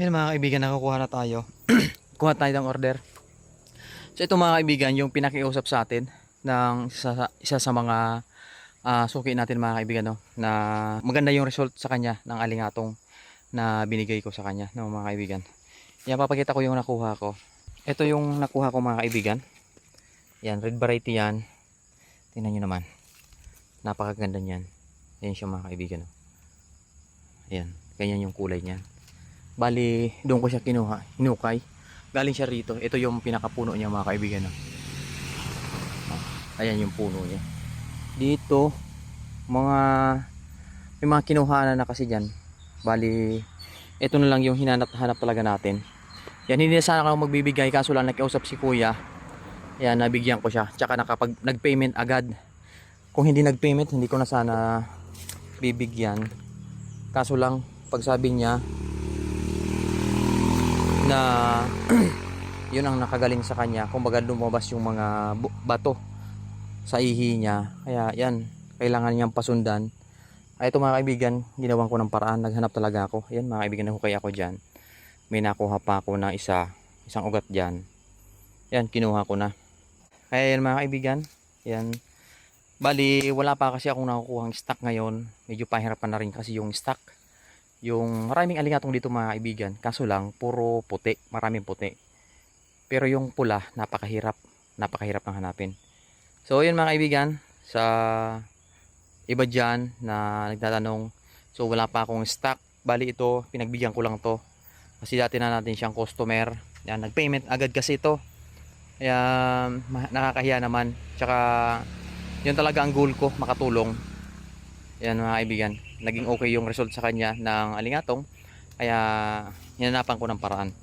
Yan mga kaibigan, nakakuha na tayo. Kuha tayo ng order. So ito mga kaibigan, yung pinakiusap sa atin ng isa sa mga suki natin mga kaibigan, no, na maganda yung result sa kanya ng alingatong na binigay ko sa kanya, no, mga kaibigan. Yan, papakita ko yung nakuha ko. Ito yung nakuha ko mga kaibigan. Yan, red variety yan. Tingnan nyo naman. Napakaganda niyan. Yan siya mga kaibigan, no. Ayan, ganyan yung kulay niyan. Bali, doon ko siya kinuha, hinukay. Galing siya rito. Ito yung pinakapuno niya mga kaibigan, no. Ayan yung puno niya. Dito, may mga kinuha na kasi dyan. Bali, ito na lang yung hinanap-hanap talaga natin. Yan, hindi na sana ako magbibigay, kaso lang nakiusap si kuya. Yan, nabigyan ko siya. Tsaka nag-payment agad. Kung hindi nag-payment, hindi ko na sana bibigyan. Kaso lang, pag sabi niya na yun ang nakagaling sa kanya, kumbaga lumabas yung mga bato sa ihi niya, kaya yan, kailangan niyang pasundan. Ito mga kaibigan, ginawan ko ng paraan, naghanap talaga ako. Yan mga kaibigan, nahukay ako dyan. May nakuha pa ako na isang ugat dyan. Yan, kinuha ko na. Kaya yan mga kaibigan, yan. Bali, wala pa kasi akong nakukuhang stock ngayon. Medyo pahirapan na rin kasi yung stock. Yung maraming alingatong dito mga kaibigan, kaso lang puro puti, maraming puti. Pero yung pula, napakahirap ng hanapin. So yun mga kaibigan, sa iba dyan na nagtatanong, so wala pa akong stock. Bali ito, pinagbigyan ko lang to kasi dati na natin siyang customer. Yan, nagpayment agad kasi ito, kaya nakakahiya naman. Tsaka yun talaga ang goal ko, makatulong. Yan mga kaibigan, naging okay yung result sa kanya ng alingatong, kaya hinanapan ko ng paraan.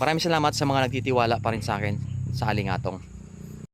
Maraming salamat sa mga nagtitiwala pa rin sa akin sa alingatong.